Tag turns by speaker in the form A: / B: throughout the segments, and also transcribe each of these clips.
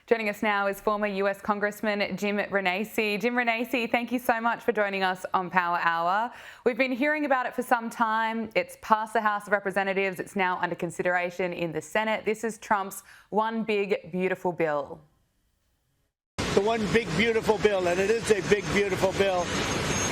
A: Joining us now is former US Congressman Jim Renacci. Jim Renacci, thank you so much for joining us on Power Hour. We've been hearing about it for some time. It's passed the House of Representatives. It's now under consideration in the Senate. This is Trump's one big, beautiful bill.
B: The one big, beautiful bill, and it is a big, beautiful bill.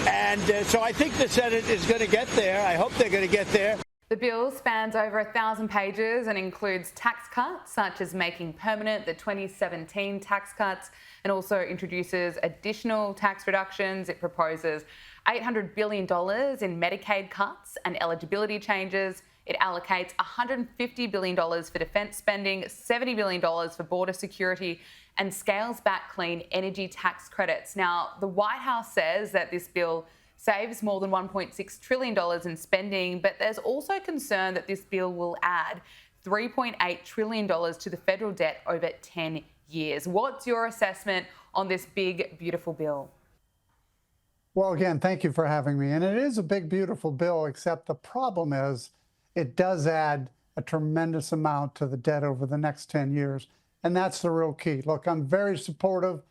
B: And so I think the Senate is going to get there. I hope they're going to get there.
A: The bill spans over 1,000 pages and includes tax cuts, such as making permanent the 2017 tax cuts, and also introduces additional tax reductions. It proposes $800 billion in Medicaid cuts and eligibility changes. It allocates $150 billion for defence spending, $70 billion for border security, and scales back clean energy tax credits. Now, the White House says that this bill saves more than $1.6 trillion in spending, but there's also concern that this bill will add $3.8 trillion to the federal debt over 10 years. What's your assessment on this big, beautiful bill?
C: Well, again, thank you for having me. And it is a big, beautiful bill, except the problem is it does add a tremendous amount to the debt over the next 10 years. And that's the real key. Look, I'm very supportive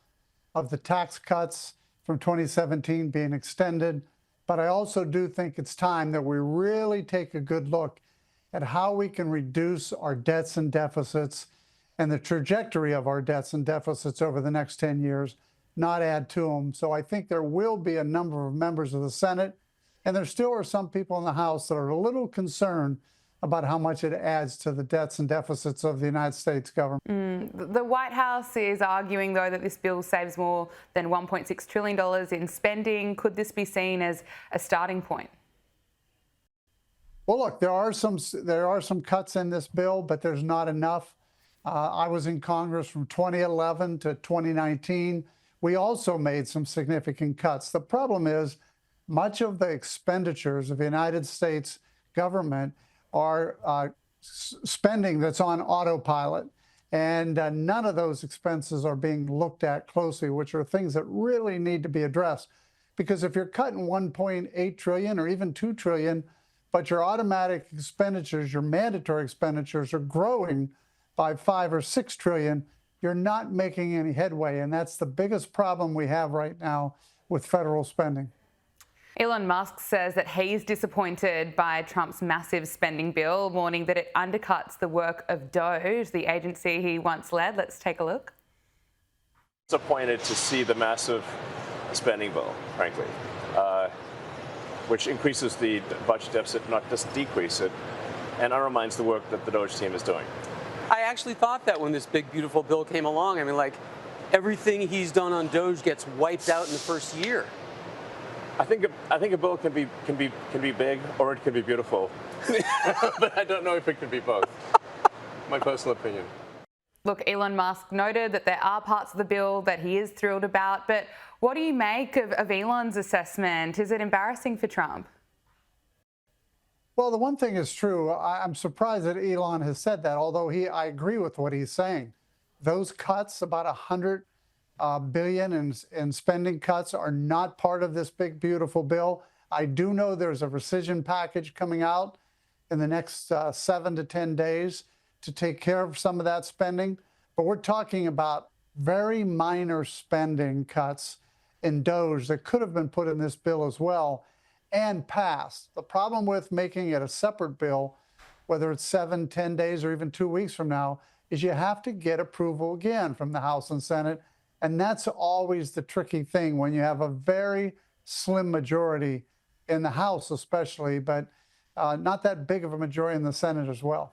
C: of the tax cuts from 2017 being extended, but I also do think it's time that we really take a good look at how we can reduce our debts and deficits and the trajectory of our debts and deficits over the next 10 years, not add to them. So I think there will be a number of members of the Senate, and there still are some people in the House that are a little concerned about how much it adds to the debts and deficits of the United States government.
A: The White House is arguing, though, that this bill saves more than $1.6 trillion in spending. Could this be seen as a starting point?
C: Well, look, there are some cuts in this bill, but there's not enough. I was in Congress from 2011 to 2019. We also made some significant cuts. The problem is much of the expenditures of the United States government are spending that's on autopilot, and none of those expenses are being looked at closely, which are things that really need to be addressed. Because if you're cutting 1.8 trillion or even 2 trillion, but your automatic expenditures, your mandatory expenditures are growing by 5 or 6 trillion, you're not making any headway. And that's the biggest problem we have right now with federal spending.
A: Elon Musk says that he's disappointed by Trump's massive spending bill, warning that it undercuts the work of Doge, the agency he once led. Let's take a look.
D: Disappointed to see the massive spending bill, frankly, which increases the budget deficit, not just decrease it, and undermines the work that the Doge team is doing.
E: I actually thought that when this big, beautiful bill came along. I mean, like, everything he's done on Doge gets wiped out in the first year.
D: I think a bill can be big or it can be beautiful, but I don't know if it can be both. My personal opinion.
A: Look, Elon Musk noted that there are parts of the bill that he is thrilled about, but what do you make of Elon's assessment? Is it embarrassing for Trump?
C: Well, the one thing is true. I'm surprised that Elon has said that, although I agree with what he's saying. Those cuts, about $100 billion in spending cuts, are not part of this big, beautiful bill. I do know there's a rescission package coming out in the next 7 to 10 days to take care of some of that spending. But we're talking about very minor spending cuts in Doge that could have been put in this bill as well and passed. The problem with making it a separate bill, whether it's 7, 10 days, or even 2 weeks from now, is you have to get approval again from the House and Senate. And that's always the tricky thing when you have a very slim majority in the House especially, but not that big of a majority in the Senate as well.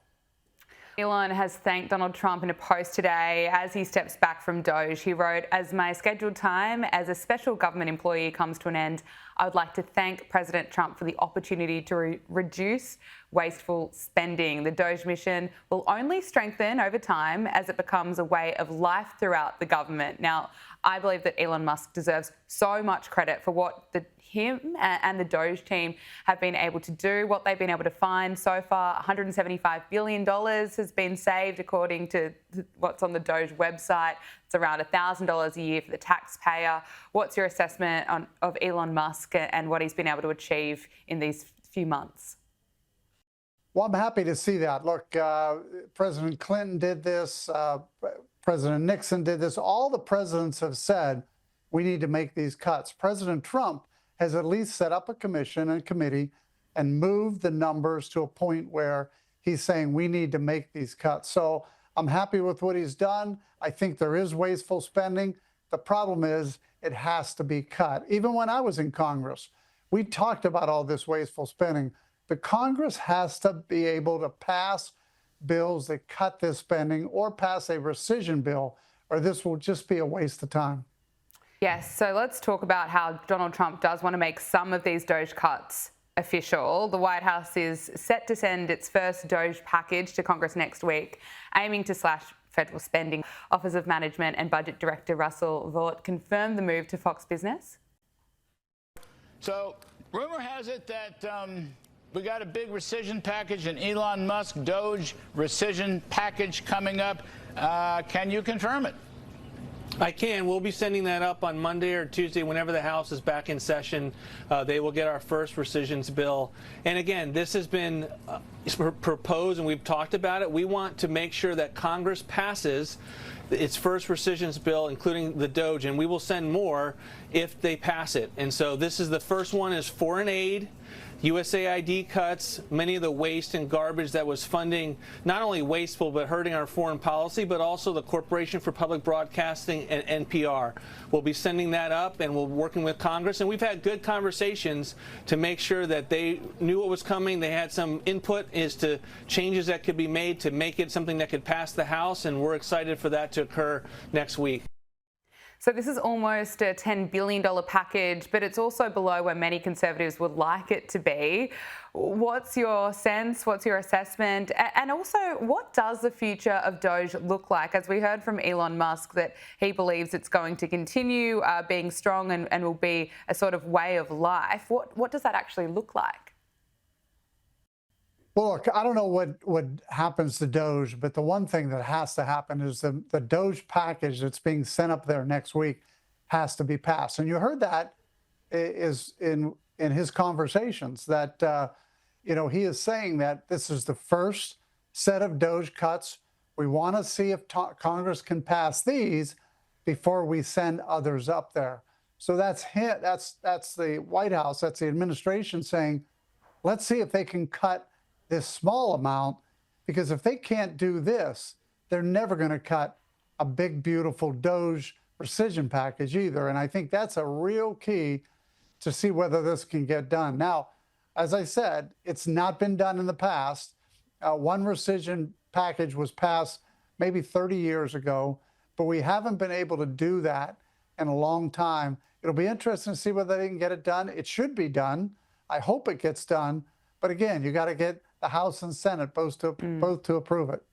A: Elon has thanked Donald Trump in a post today as he steps back from Doge. He wrote, "As my scheduled time as a special government employee comes to an end, I would like to thank President Trump for the opportunity to reduce wasteful spending. The Doge mission will only strengthen over time as it becomes a way of life throughout the government." Now, I believe that Elon Musk deserves so much credit for what him and the Doge team have been able to do, what they've been able to find so far. $175 billion has been saved, according to what's on the Doge website. It's around $1,000 a year for the taxpayer. What's your assessment of Elon Musk and what he's been able to achieve in these few months?
C: Well, I'm happy to see that. Look, President Clinton did this. President Nixon did this. All the presidents have said, we need to make these cuts. President Trump has at least set up a commission and committee and moved the numbers to a point where he's saying we need to make these cuts. So I'm happy with what he's done. I think there is wasteful spending. The problem is it has to be cut. Even when I was in Congress, we talked about all this wasteful spending. The Congress has to be able to pass bills that cut this spending or pass a rescission bill, or this will just be a waste of time.
A: Yes, so let's talk about how Donald Trump does want to make some of these Doge cuts official. The White House is set to send its first Doge package to Congress next week, aiming to slash federal spending. Office of Management and Budget Director Russell Vought confirmed the move to Fox Business.
B: So, rumor has it that we got a big rescission package, an Elon Musk Doge rescission package coming up. Can you confirm it?
F: I can. We'll be sending that up on Monday or Tuesday whenever the House is back in session. They will get our first rescissions bill. And again, this has been proposed and we've talked about it. We want to make sure that Congress passes its first rescissions bill, including the Doge, and we will send more if they pass it. And so this is the first one is foreign aid, USAID cuts, many of the waste and garbage that was funding not only wasteful but hurting our foreign policy, but also the Corporation for Public Broadcasting and NPR. We'll be sending that up and we're working with Congress, and we've had good conversations to make sure that they knew what was coming. They had some input as to changes that could be made to make it something that could pass the House, and we're excited for that to occur next week.
A: So this is almost a $10 billion package, but it's also below where many Conservatives would like it to be. What's your sense? What's your assessment? And also, what does the future of Doge look like? As we heard from Elon Musk, that he believes it's going to continue being strong and will be a sort of way of life. What does that actually look like?
C: Well, look, I don't know what happens to Doge, but the one thing that has to happen is the Doge package that's being sent up there next week has to be passed. And you heard that is in his conversations that, he is saying that this is the first set of Doge cuts. We want to see if Congress can pass these before we send others up there. So that's the White House, that's the administration saying, let's see if they can cut this small amount, because if they can't do this, they're never going to cut a big, beautiful Doge rescission package either. And I think that's a real key to see whether this can get done. Now, as I said, it's not been done in the past. One rescission package was passed maybe 30 years ago, but we haven't been able to do that in a long time. It'll be interesting to see whether they can get it done. It should be done. I hope it gets done. But again, you got to get the House and Senate both to approve it.